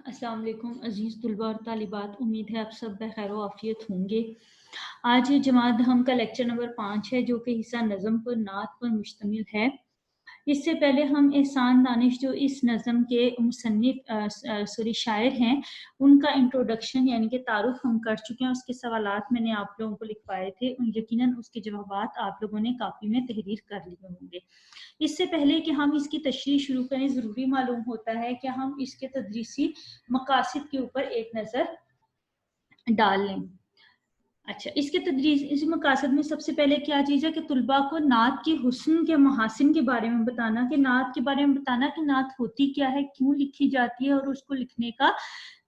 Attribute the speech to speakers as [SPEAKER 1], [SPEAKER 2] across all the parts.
[SPEAKER 1] अस्सलाम वालेकुम अजीज़ तुलबा और तालिबात, उम्मीद है आप सब बखैर व आफियत होंगे। आज ये जमात हम का लेक्चर नंबर 5 है जो कि हिस्सा नज़म पर नात पर मुश्तमिल है। इससे पहले हम एहसान दानिश जो इस नज़म के मुसन्निफ शायर हैं, उनका इंट्रोडक्शन यानी कि तारुफ हम कर चुके हैं। उसके सवालात मैंने आप लोगों को लिखवाए थे, यकीनन उसके जवाबात आप लोगों ने कापी में तहरीर कर लिए होंगे। इससे पहले कि हम इसकी तशरीह शुरू करें, ज़रूरी मालूम होता है कि हम इसके तदरीसी मकासिद के ऊपर एक नज़र डाल लें। अच्छा, इसके तदरीसी मकासद में सबसे पहले क्या चीज़ है कि तुलबा को नात के हुस्न के महासिन के बारे में बताना, कि नात के बारे में बताना कि नात होती क्या है, क्यों लिखी जाती है और उसको लिखने का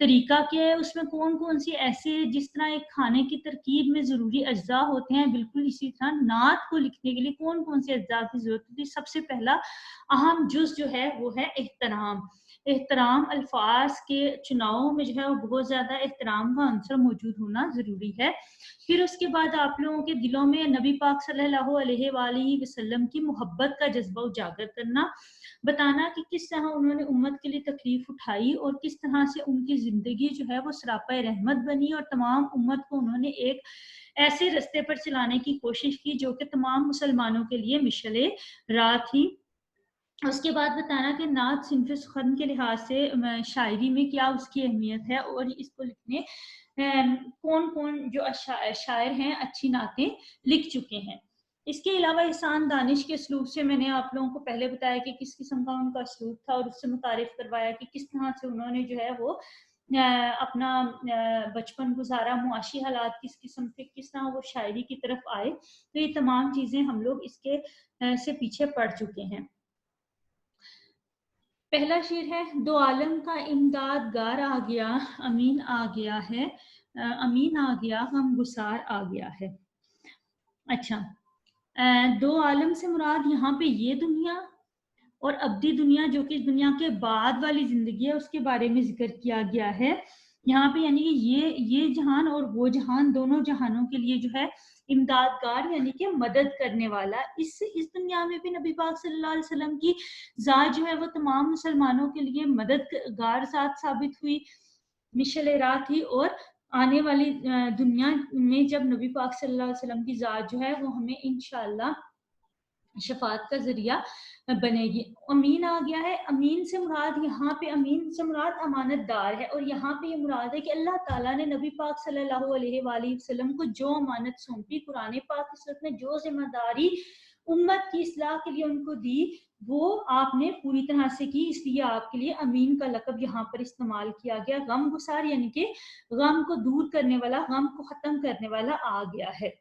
[SPEAKER 1] तरीका क्या है, उसमें कौन-कौन सी ऐसे जिस तरह एक खाने की तरकीब में ज़रूरी अज्जा होते हैं, बिल्कुल इसी तरह नात को लिखने के लिए कौन-कौन से अज्जा की ज़रूरत होती है। सबसे पहला अहम जुज़ जो है वो है एहतराम। एहतराम अल्फाज के चुनाव में जो है वो बहुत ज़्यादा एहतराम का अंसर मौजूद होना ज़रूरी है। फिर उसके बाद आप लोगों के दिलों में नबी पाक सल्लल्लाहु अलैहि वसल्लम की मोहब्बत का जज्बा उजागर करना, बताना कि किस तरह उन्होंने उम्मत के लिए तकलीफ उठाई और किस तरह से उनकी ज़िंदगी जो है वो सरापा रहमत बनी और तमाम उम्मत को उन्होंने एक ऐसे रास्ते पर चलाने की कोशिश की जो कि तमाम मुसलमानों के लिए मिशले राह थी। उसके बाद बताना कि नात सिन्फ़ सुख़न के लिहाज से शायरी में क्या उसकी अहमियत है और इसको लिखने कौन-कौन जो शायर हैं अच्छी नातें लिख चुके हैं। इसके अलावा एहसान दानिश के उसलूब से मैंने आप लोगों को पहले बताया कि किस किस्म का उनका उसलूब था और उससे मुतारिफ़ करवाया कि किस तरह से उन्होंने जो है वो अपना बचपन गुज़ारा, मुआशी हालात किस किस्म थे, किस तरह वो शायरी की तरफ आए। तो ये तमाम चीज़ें हम लोग इसके से पीछे पड़ चुके हैं। पहला शेर है, दो आलम का इमदादगार आ गया, अमीन आ गया है, अमीन आ गया, गमगुसार आ गया है। अच्छा, दो आलम से मुराद यहाँ पे ये दुनिया और अब्दी दुनिया जो कि इस दुनिया के बाद वाली ज़िंदगी है उसके बारे में ज़िक्र किया गया है। यहाँ पे यानी कि ये जहान और वो जहान दोनों जहानों के लिए जो है इमदादगार यानी कि मदद करने वाला। इस दुनिया में भी नबी पाक सल्लल्लाहु अलैहि वसल्लम की ज़ात जो है वो तमाम मुसलमानों के लिए मददगार ज़ात साबित हुई, मिशल राह थी और आने वाली दुनिया में जब नबी पाक सल्लल्लाहु अलैहि वसल्लम की ज़ात जो है वो हमें इंशाअल्लाह शफ़ाअत का ज़रिया बनेगी। अमीन आ गया है, अमीन से मुराद यहाँ पे अमीन से मुराद अमानतदार है और यहाँ पे ये मुराद है कि अल्लाह ताला ने नबी पाक सल्लल्लाहु अलैहि वसल्लम को जो अमानत सौंपी, कुरान पाक की सूरत में जो ज़िम्मेदारी उम्मत की इस्लाह के लिए उनको दी, वो आपने पूरी तरह से की, इसलिए आपके लिए अमीन का लक़ब यहाँ पर इस्तेमाल किया गया। गमगुसार यानी कि गम को दूर करने वाला, गम को ख़त्म करने वाला आ गया है।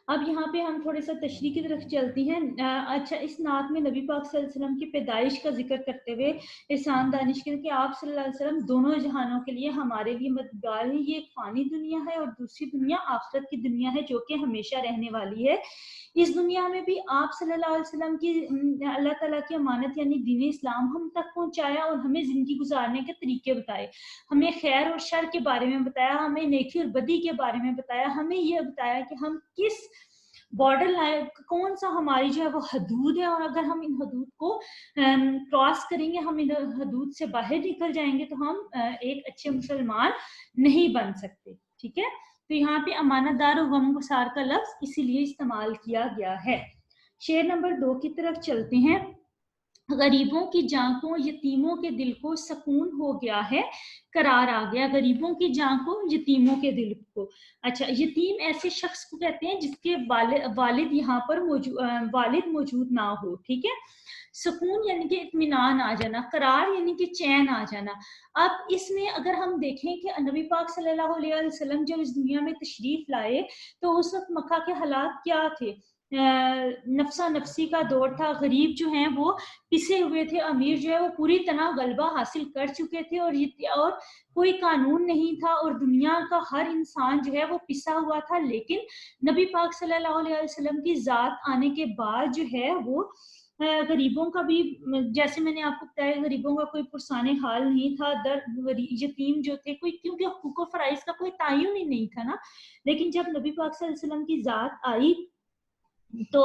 [SPEAKER 1] अब यहाँ पे हम थोड़े सा तशरीह की तरफ चलती हैं। अच्छा, इस नात में नबी पाक सल्लल्लाहु अलैहि वसल्लम की पैदाइश का जिक्र करते हुए एहसान दानिश के कि आप सल्लल्लाहु अलैहि वसल्लम दोनों जहानों के लिए हमारे लिए मददगार हैं। ये एक फ़ानी दुनिया है और दूसरी दुनिया आखिरत की दुनिया है जो कि हमेशा रहने वाली है। इस दुनिया में भी आप सल्लल्लाहु अलैहि वसल्लम की अल्लाह ताला की अमानत यानी दीन इस्लाम हम तक पहुँचाया और हमें ज़िंदगी गुजारने के तरीके बताए। हमें खैर और शर के बारे में बताया, हमें नेकी और बदी के बारे में बताया, हमें ये बताया कि हम किस बॉर्डर लाइन कौन सा हमारी जो है वो हदूद है और अगर हम इन हदूद को क्रॉस करेंगे, हम इन हदूद से बाहर निकल जाएंगे तो हम एक अच्छे मुसलमान नहीं बन सकते। ठीक है, तो यहाँ पे अमानतदार और गमगुसार का लफ्ज इसीलिए इस्तेमाल किया गया है। शेर नंबर 2 की तरफ चलते हैं। गरीबों की जान को, यतीमों के दिल को सुकून हो गया है, करार आ गया। गरीबों की जान को, यतीमों के दिल को। अच्छा, यतीम ऐसे शख्स को कहते हैं जिसके वालिद यहाँ पर वालिद मौजूद ना हो। ठीक है, सुकून यानी कि इत्मीनान आ जाना, करार यानी कि चैन आ जाना। अब इसमें अगर हम देखें कि नबी पाक सल्लल्लाहु अलैहि वसल्लम जब इस दुनिया में तशरीफ लाए तो उस वक्त मक्का के हालात क्या थे? नफसा नफसी का दौर था, गरीब जो हैं वो पिसे हुए थे, अमीर जो है वो पूरी तरह गलबा हासिल कर चुके थे और कोई कानून नहीं था और दुनिया का हर इंसान जो है वो पिसा हुआ था। लेकिन नबी पाक सल्लल्लाहु अलैहि वसल्लम की ज़ात आने के बाद जो है वो गरीबों का भी, जैसे मैंने आपको बताया, गरीबों का कोई पुरसाने हाल नहीं था। यतीम जो थे कोई, क्योंकि हुकूक फ़राइज़ का कोई तायुन ही नहीं था ना। लेकिन जब नबी पाक सल्लल्लाहु अलैहि वसल्लम की ज़ात आई تو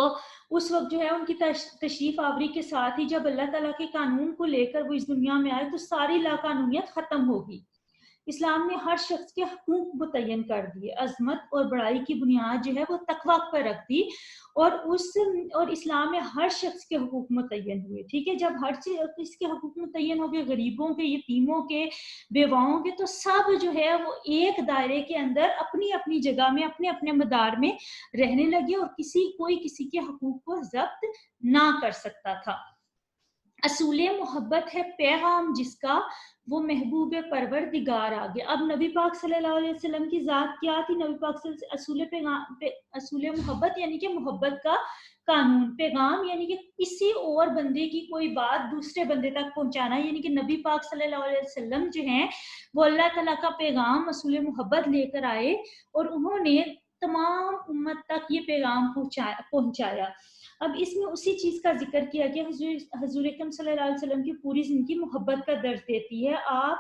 [SPEAKER 1] اس وقت جو ہے ان کی تشریف آوری کے ساتھ ہی جب اللہ تعالیٰ کے قانون کو لے کر وہ اس دنیا میں آئے تو ساری لاقانونیت ختم ہوگی. اسلام نے ہر شخص کے حقوق متعین کر دیے. عظمت اور بڑائی کی بنیاد جو ہے وہ تقوی پر رکھ دی اور اسلام میں ہر شخص کے حقوق متعین ہوئے. ٹھیک ہے, جب ہر چیز کے حقوق متعین ہو گئے, غریبوں کے, یتیموں کے, بیواؤں کے, تو سب جو ہے وہ ایک دائرے کے اندر اپنی اپنی جگہ میں اپنے اپنے مدار میں رہنے لگے اور کوئی کسی کے حقوق کو ضبط نہ کر سکتا تھا. اصول محبت ہے پیغام جس کا, وہ محبوب پروردگار آ گیا. اب نبی پاک صلی اللہ علیہ وسلم کی ذات کیا تھی؟ نبی پاک صلی اللہ علیہ وسلم اصول محبت یعنی کہ محبت کا قانون. پیغام یعنی کہ کسی اور بندے کی کوئی بات دوسرے بندے تک پہنچانا, یعنی کہ نبی پاک صلی اللہ علیہ وسلم جو ہیں وہ اللہ تعالیٰ کا پیغام اصول محبت لے کر آئے اور انہوں نے تمام امت تک یہ پیغام پہنچایا. اب اس میں اسی چیز کا ذکر کیا گیا. حضور اکرم صلی اللہ علیہ وسلم کی پوری زندگی محبت کا درس دیتی ہے. آپ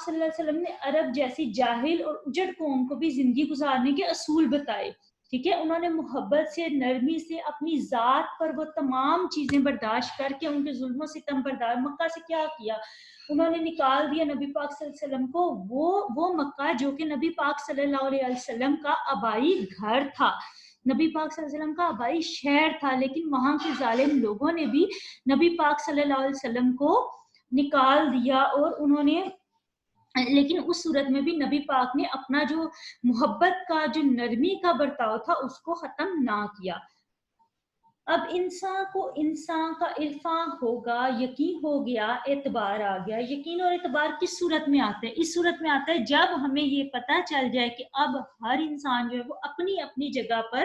[SPEAKER 1] صلی اللہ علیہ وسلم نے عرب جیسی جاہل اور اجڑ قوم کو بھی زندگی گزارنے کے اصول بتائے. ٹھیک ہے, انہوں نے محبت سے, نرمی سے, اپنی ذات پر وہ تمام چیزیں برداشت کر کے ان کے ظلم و ستم برداشت. مکہ سے کیا کیا, انہوں نے نکال دیا نبی پاک صلی اللہ علیہ وسلم کو وہ مکہ جو کہ نبی پاک صلی اللہ علیہ وسلم کا آبائی گھر تھا, نبی پاک صلی اللہ علیہ وسلم کا آبائی شہر تھا, لیکن وہاں کے ظالم لوگوں نے بھی نبی پاک صلی اللہ علیہ وسلم کو نکال دیا اور انہوں نے, لیکن اس صورت میں بھی نبی پاک نے اپنا جو محبت کا, جو نرمی کا برتاؤ تھا اس کو ختم نہ کیا. اب انسان کا عرفان ہوگا, یقین ہو گیا, اعتبار آ گیا. یقین اور اعتبار کس صورت میں آتا ہے؟ اس صورت میں آتا ہے جب ہمیں یہ پتہ چل جائے کہ اب ہر انسان جو ہے وہ اپنی اپنی جگہ پر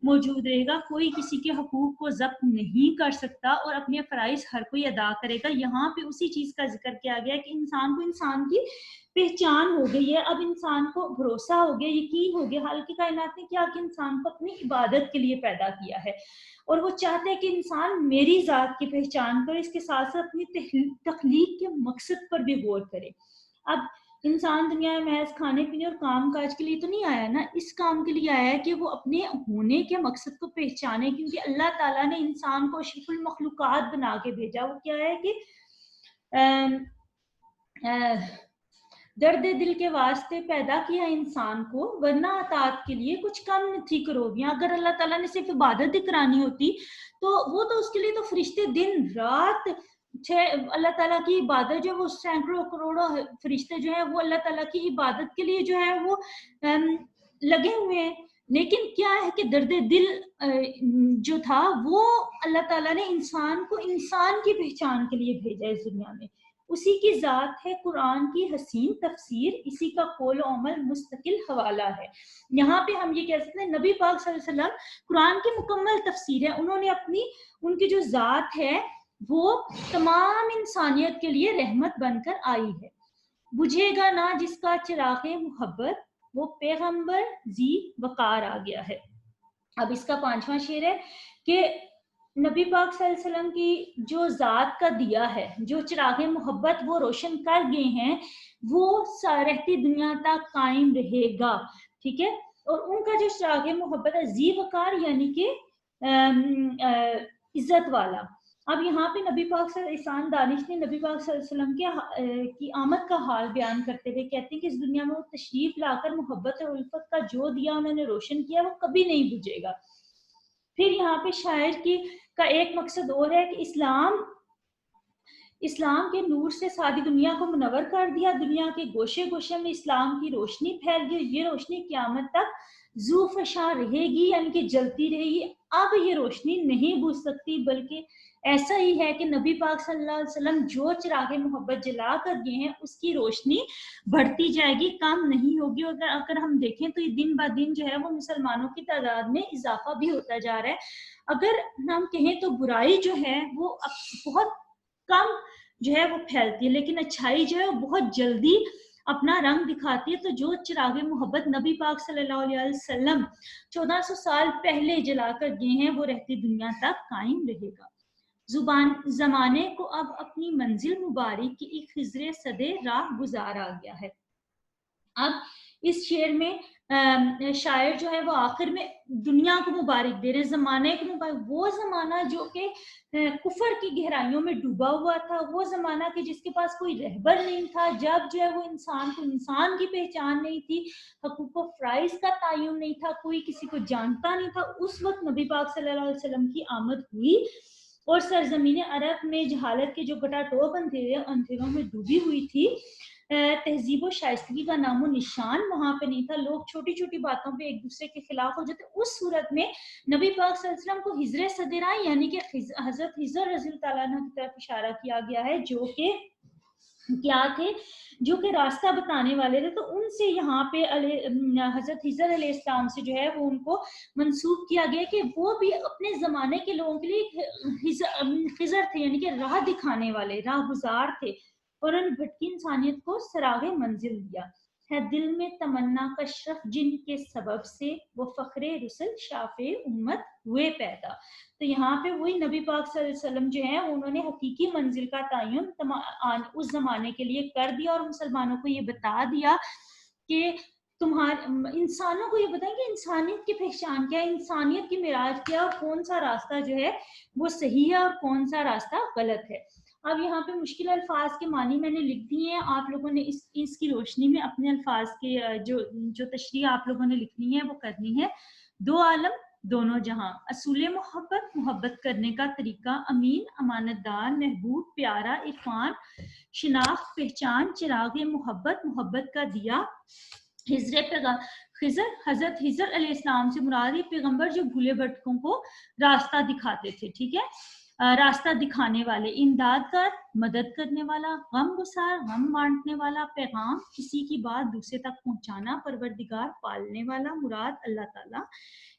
[SPEAKER 1] موجود رہے گا, کوئی کسی کے حقوق کو ضبط نہیں کر سکتا اور اپنے فرائض ہر کوئی ادا کرے گا. یہاں پہ اسی چیز کا ذکر کیا گیا کہ انسان کو انسان کی پہچان ہو گئی ہے. اب انسان کو بھروسہ ہو گیا, یقین ہو گیا. حالانکہ کائنات نے کیا کہ انسان کو اپنی عبادت کے لیے پیدا کیا ہے اور وہ چاہتے ہیں کہ انسان میری ذات کی پہچان کرے, اس کے ساتھ ساتھ اپنی تخلیق کے مقصد پر بھی غور کرے. اب انسان دنیا میں محض کھانے پینے اور کام کاج کے لیے تو نہیں آیا نا, اس کام کے لیے آیا ہے کہ وہ اپنے ہونے کے مقصد کو پہچانے, کیونکہ اللہ تعالیٰ نے انسان کو اشرف المخلوقات بنا کے بھیجا. وہ کیا ہے کہ درد دل کے واسطے پیدا کیا انسان کو, ورنہ اطاعت کے لیے کچھ کم تھی کروبیاں. اگر اللہ تعالیٰ نے صرف عبادت ہی کرانی ہوتی تو وہ تو اس کے لیے تو فرشتے دن رات اللہ تعالیٰ کی عبادت جو وہ سینکڑوں کروڑوں فرشتے جو ہیں وہ اللہ تعالیٰ کی عبادت کے لیے جو ہے وہ لگے ہوئے ہیں. لیکن کیا ہے کہ درد دل جو تھا وہ اللہ تعالیٰ نے انسان کو انسان کی پہچان کے لیے بھیجا اس دنیا میں. اسی کی ذات ہے قرآن کی حسین تفسیر, اسی کا قول و عمل مستقل حوالہ ہے. یہاں پہ ہم یہ کہہ سکتے ہیں نبی پاک صلی اللہ علیہ وسلم قرآن کی مکمل تفسیر ہے. انہوں نے ان کی جو ذات ہے وہ تمام انسانیت کے لیے رحمت بن کر آئی ہے. بجھے گا نہ جس کا چراغ محبت, وہ پیغمبر ذی وقار آ گیا ہے. اب اس کا 5واں شعر ہے کہ نبی پاک صلی اللہ علیہ وسلم کی جو ذات کا دیا ہے, جو چراغ محبت وہ روشن کر گئے ہیں, وہ رہتی دنیا تک قائم رہے گا. ٹھیک ہے, اور ان کا جو چراغ محبت ہے ذی وقار یعنی کہ عزت والا. اب یہاں پہ نبی پاک صلی اللہ علیہ وسلم دانش نے نبی پاک صلی اللہ علیہ وسلم کی آمد کا حال بیان کرتے ہوئے کہتے ہیں کہ اس دنیا میں وہ تشریف لا کر محبت اور الفت کا جو دیا انہوں نے روشن کیا وہ کبھی نہیں بجھے گا. پھر یہاں پہ شاعر کا ایک مقصد اور ہے کہ اسلام کے نور سے ساری دنیا کو منور کر دیا. دنیا کے گوشے گوشے میں اسلام کی روشنی پھیل گئی. یہ روشنی قیامت تک ذو فشاں رہے گی, یعنی کہ جلتی رہے گی. اب یہ روشنی نہیں بجھ سکتی, بلکہ ایسا ہی ہے کہ نبی پاک صلی اللہ علیہ وسلم جو چراغ محبت جلا کر گئے ہیں اس کی روشنی بڑھتی جائے گی, کم نہیں ہوگی. اور اگر ہم دیکھیں تو یہ دن بہ دن جو ہے وہ مسلمانوں کی تعداد میں اضافہ بھی ہوتا جا رہا ہے. اگر ہم کہیں تو برائی جو ہے وہ بہت کم جو ہے وہ پھیلتی ہے, لیکن اچھائی جو ہے وہ بہت جلدی اپنا رنگ دکھاتی ہے. تو جو چراغ محبت نبی پاک صلی اللہ علیہ وسلم 1400 سال پہلے جلا کر گئے ہیں وہ رہتی دنیا تک قائم رہے گا. زمانے کو اب اپنی منزل مبارک کی ایک خضر صدے راہ گزار آ گیا ہے. اب اس شعر میں शायर जो है वो आखिर में दुनिया को मुबारक दे रहे हैं, ज़माने को मुबारक, वो ज़माना जो कि कुफर की गहराइयों में डूबा हुआ था, वो ज़माना कि जिसके पास कोई रहबर नहीं था, जब जो है वो इंसान को इंसान की पहचान नहीं थी, हकूक़ व फ़राइज़ का तयन नहीं था, कोई किसी को जानता नहीं था, उस वक़्त नबी पाक सल्लल्लाहु अलैहि वसल्लम की आमद हुई और सरज़मीन अरब में जहालत के जो घटाटोप अंधेरों में डूबी हुई थी, तहजीब व शाइस्तगी का नामो निशान वहाँ पे नहीं था, लोग छोटी छोटी बातों पे एक दूसरे के खिलाफ हो जाते। उस सूरत में नबी पाक सल्लल्लाहु अलैहि वसल्लम को हिजर सदरा यानी कि हजरत हिजर रज़ी अल्लाह अन्हु की तरफ इशारा किया गया है, जो कि क्या थे, जो कि रास्ता बताने वाले थे। तो उनसे यहाँ पे हजरत हिजर अलैहिस्सलाम से जो है वो उनको मंसूब किया गया कि वो भी अपने ज़माने के लोगों के लिए खिजर थे, यानी कि राह दिखाने वाले, राहगुजार थे, और उन भटकी इंसानियत को सरागे मंजिल दिया है। दिल में तमन्ना कशरफ जिनके सबब से वो फ़ख्रे रुसल शाफ़े उम्मत हुए पैदा। तो यहाँ पे वही नबी पाक सल्लल्लाहु अलैहि वसल्लम जो है उन्होंने हकीकी मंजिल का तयन उस जमाने के लिए कर दिया और मुसलमानों को ये बता दिया कि तुम्हारे इंसानों को ये बताएं कि इंसानियत की पहचान क्या है, इंसानियत की मिराज क्या, और कौन सा रास्ता जो है वो सही है और कौन सा रास्ता गलत है। अब यहाँ पे मुश्किल अल्फाज के मानी मैंने लिख दिए हैं, आप लोगों ने इसकी रोशनी में अपने अल्फाज के जो तशरीह आप लोगों ने लिखनी है वो करनी है। दो आलम दोनों जहां, असूल मोहब्बत, मोहब्बत करने का तरीका, अमीन अमानतदार, महबूब प्यारा, इरफान शिनाख्त पहचान, चिराग मोहब्बत, मोहब्बत का दिया, खिजर, हजरत हिजर अलैहिस्सलाम से मुराद पैगंबर जो भूले भटकों को रास्ता दिखाते थे, ठीक है, रास्ता दिखाने वाले, इमदादगार मदद करने वाला, गम गुसार गम बांटने वाला, पैगाम किसी की बात दूसरे तक पहुंचाना, परवरदिगार पालने वाला, मुराद अल्लाह ताला,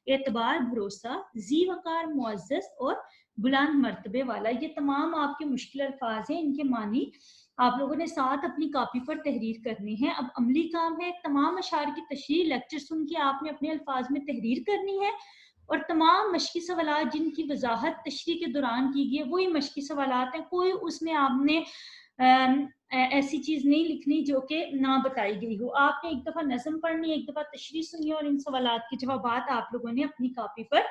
[SPEAKER 1] एतबार भरोसा, जी वकार मुअज़्ज़ज़ और बुलंद मर्तबे वाला। ये तमाम आपके मुश्किल अल्फाज हैं, इनके मानी आप लोगों ने साथ अपनी कॉपी पर तहरीर करनी है। अब अमली काम है, तमाम अशार की तशरीह लेक्चर सुन के आपने अपने अल्फाज में तहरीर करनी है, और तमाम मशकी सवालात जिनकी वजाहत तशरीह के दौरान की गई है वही मशकी सवालात हैं, कोई उसमें आपने ऐसी चीज नहीं लिखनी जो कि ना बताई गई हो। आपने एक दफा नज़म पढ़नी, एक दफा तशरीह सुनिए और इन सवालात के जवाबात आप लोगों ने अपनी कॉपी पर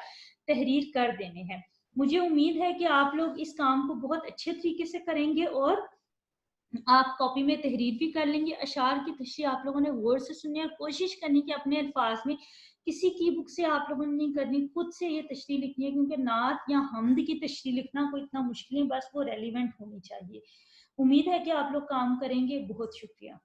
[SPEAKER 1] तहरीर कर देने हैं। मुझे उम्मीद है कि आप लोग इस काम को बहुत अच्छे तरीके से करेंगे और आप कॉपी में तहरीर भी कर लेंगे। अशार की तशरीह आप लोगों ने गौर से सुननी है, कोशिश करनी कि अपने अल्फाज में, किसी की बुक से आप लोगों ने नहीं करनी, खुद से ये तशरीह लिखनी है, क्योंकि नात या हमद की तशरीह लिखना कोई इतना मुश्किल नहीं, बस वो रेलिवेंट होनी चाहिए। उम्मीद है कि आप लोग काम करेंगे। बहुत शुक्रिया।